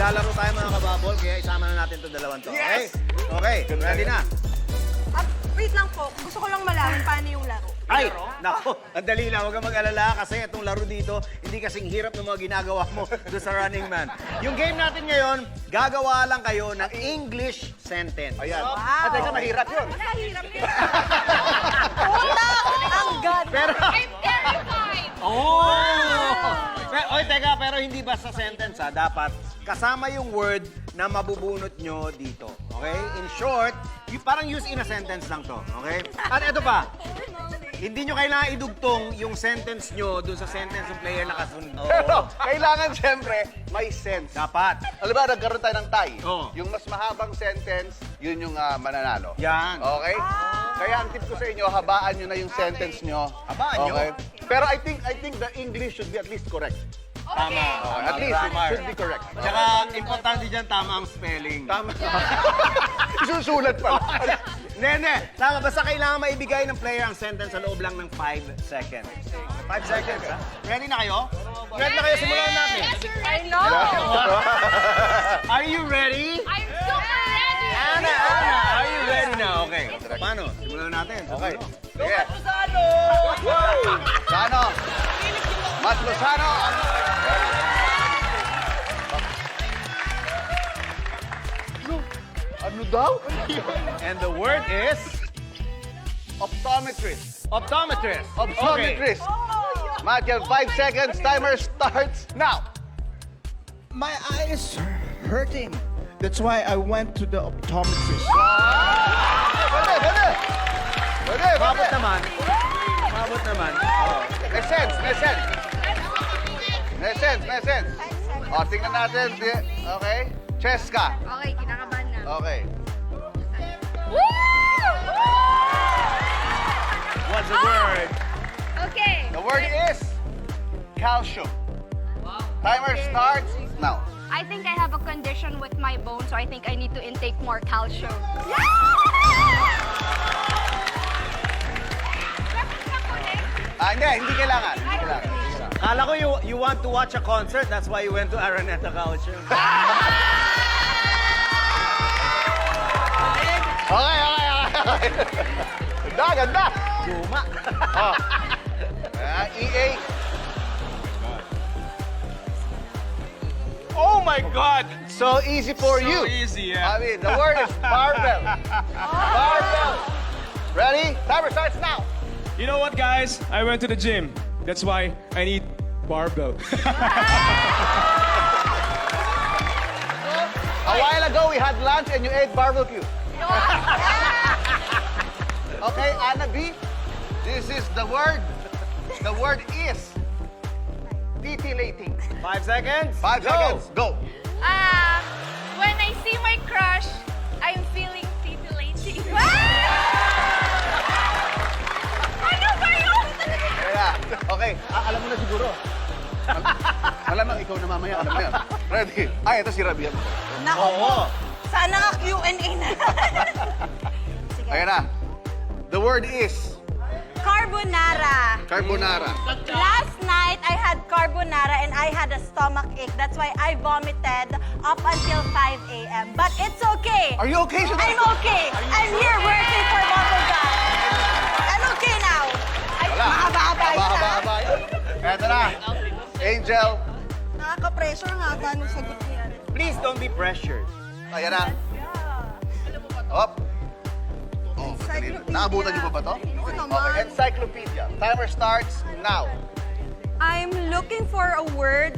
Maglalaro tayo mga kababol, kaya isama na natin itong dalawang to. Okay? Okay, ready na? Wait lang po. Gusto ko lang malaman paano yung laro. Ay, nako, ang dali lang. Huwag kang mag-alala kasi itong laro dito, hindi kasing hirap ng mga ginagawa mo doon sa Running Man. Yung game natin ngayon, gagawa lang kayo ng English sentence. Ayan. Wow. At teka, mahirap yun. Mahirap yun. Puta! Ang God! Pero, I'm terrified! Oy, teka, pero hindi basta sentence ha. Dapat kasama yung word na mabubunot nyo dito. Okay? In short, parang use in a sentence lang to. Okay? At ito pa, hindi nyo kailangan idugtong yung sentence nyo dun sa sentence ng player na kasunod. Pero, kailangan siyempre, may sense. Dapat. Alam ba, nagkaroon tayo ng tie. Oo. Yung mas mahabang sentence, yun yung mananalo. Yan. Okay? Kaya ang tip ko sa inyo, habaan nyo na yung sentence nyo. Habaan nyo? Okay? Pero I think the English should be at least correct. Tama. Okay, at least it should be correct. Tsaka, importante dyan, tama ang spelling. Tama. Isusulat pa. Nene, tama. Basta kailangan maibigay ng player ang sentence sa loob lang ng 5 seconds. Okay, 5 seconds, ha? Ready na kayo? Ready na kayo? Simulan natin. Yes, you're I ready. know! Are you ready? I'm super ready! Ana, are you ready na? Okay. Paano? Simulan natin. Okay. Sige. Sige. Lozano. Matt Lozano. Ano daw? And the word is Optometrist. optometrist. Optometrist. Matt, you have 5 seconds. Timer starts now. My eyes hurting. That's why I went to the optometrist. Pwede, pwede. Pwede, Mabot pwede. naman. Mabot naman. Oh. May sense, may sense. May sense, may sense. O, tingnan natin. Okay. Cheska. Okay, kinakabahan na. Okay. What's the word? Okay. The word is calcium. Timer starts now. I think I have a condition with my bone, so I think I need to intake more calcium. Hindi kailangan. Hindi kailangan. Kala ko you want to watch a concert, that's why you went to Araneta Culture. Okay, okay, okay. Ganda, ganda. Luma. Oh. EA. Oh my God! So easy for So you. easy, yeah. I mean, the word is barbell. Barbell. Ready? Timer starts now. You know what, guys? I went to the gym. That's why I need barbell. A while ago, we had lunch and you ate barbecue. Okay, Anna B, this is the word. The word is titillating. 5 seconds. 5 seconds, go. When I see my crush, I'm feeling titillating. Ano ba yun? Kaya, okay, alam mo na siguro. Malamang ikaw na mamaya, alam mo yan. Ready? Ay, ito si Rabian. Nako po. Sana nga Q&A na. Sige. Ayan na. The word is Carbonara. carbonara. Last night, I had carbonara and I had a stomach ache. That's why I vomited up until 5 a.m. But it's okay. Are you okay? I'm okay. I'm here working for Bubble Gum. I'm okay now. Ay, Wala. mahaba-haba yun, ah. Mahaba-haba yun. Eto na. Angel. Nakaka-pressure nga ata nung sagot niya. Please don't be pressured. Ayan na. Up. Oh, Encyclopedia. naabutan niyo pa ba to? Oo naman. Okay, encyclopedia. Timer starts now. I'm looking for a word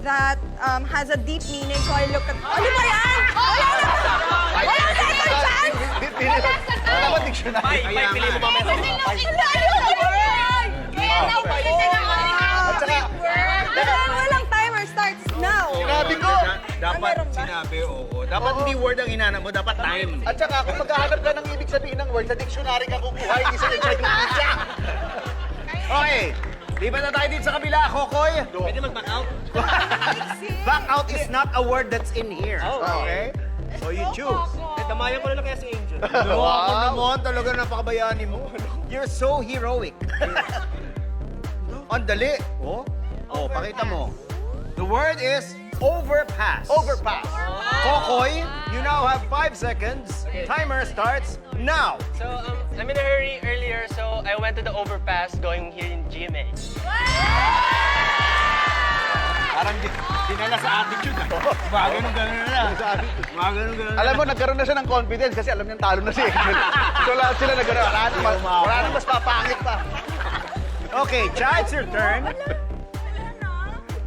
that has a deep meaning, so I look at... Ano ba yan? Wala second chance! Wala ba dictionary? May pili mo ba meron? At saka, Walang timer starts now. sinabi ko. Dapat meron ba? sinabi, oo. Dapat hindi word ang inanap mo, dapat time. At saka, kung maghahanap ka ng ibig sabihin ng word, sa dictionary ka kukuha, hindi sa encyclopedia. Okay. Lipat na tayo dito sa kabila, Kokoy. Pwede mag-back out? Back out is not a word that's in here. Okay? So you choose. Damayan ko na lang kaya si Angel. No, ako naman talaga napakabayani mo. You're so heroic. Ang dali. Oh, pakita mo. The word is overpass. Overpass. Makoy, you now have 5 seconds. Timer starts now. So, I'm in a hurry earlier, so I went to the overpass going here in GMA. Parang dinala sa attitude. Mga ganun-ganun na lang. Mga ganun-ganun na Alam mo, nagkaroon na siya ng confidence kasi alam niyang talo na si Angel. So lahat sila nagkaroon. Wala nang mas papangit pa. Okay, Cha, it's your turn.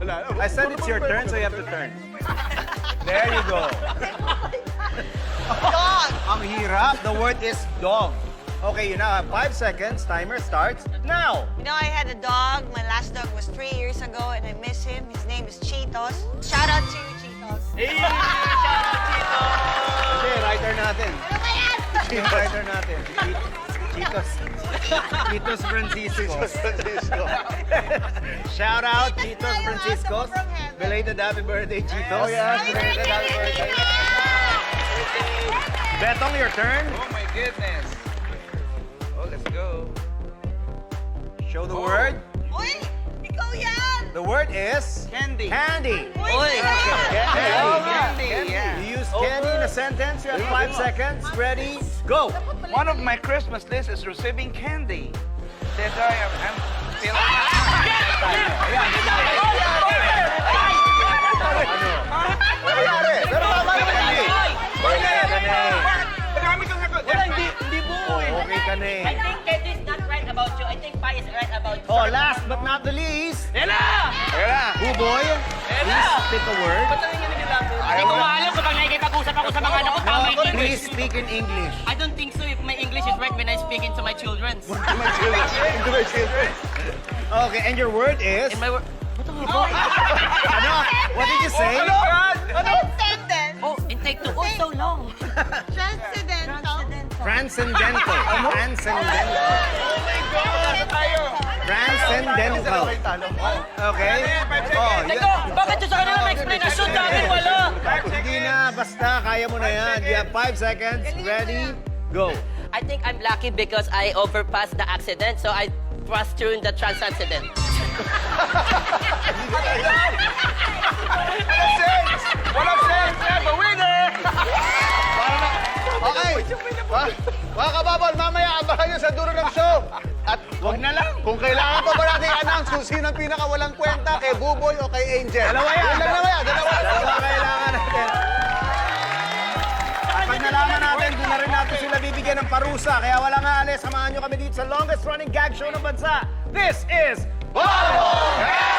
I said it's your turn, so you have to turn. There you go. Dog! Ang hirap. The word is dog. Okay, you now have 5 seconds. Timer starts now. You know, I had a dog. My last dog was 3 years ago, and I miss him. His name is Cheetos. Shout out to you, Cheetos. Okay, writer natin. Yung writer natin. Cheetos. Cheetos Francisco. Shout out, Cheetos Francisco. Belated happy birthday, Cheetos. Oh, yes. Belated happy birthday. Betong, your turn. Oh my goodness. Oh, let's go. Show the word. Uy! Ikaw yan! The word is Candy. candy. Uy! Candy. Yeah. You use candy in a sentence. You have 5 seconds. Ready? Go. One of my Christmas lists is receiving candy. That's why I'm feeling. Nangyari. Pero tama naman hindi. Hindi buo eh. Okay ka na eh. I think Candy is not right about you. I think Pai is right about you. Oh, last but not the least. Ella! Buboy, please pick a word. Hindi ko alam kapag nakikipag-usap ako sa mga anak ko, tama yung English. Please speak in English. I don't think so if my English is right when I speak into my children. Into my children. Okay, and your word is? In my word. Ano? What did you say? Transcendent! Oh, in take two. Oh, so long. Transcendental! Transcendental. Transcendental. Transcendental. Okay? Oh, Teko, bakit yung sa kanila may explanation namin wala? Hindi na, basta kaya mo na yan. You have 5 seconds. Ready? Go. I think I'm lucky because I overpassed the accident, so I passed through the transcendent. Walang sense. We have a winner. Okay. Mga kababol, mamaya abangan nyo sa dulo ng show. At wag na lang. Kung kailangan pa ba natin i-announce kung sino ang pinakawalang kwenta, kay Buboy o kay Angel. Dalawa yan. Yun lang naman yan. Dalawa. Dalawa kailangan natin. At pag nalaman natin, doon na rin natin sila bibigyan ng parusa. Kaya wala nga alis, samahan nyo kami dito sa longest running gag show ng bansa. This is Bubble!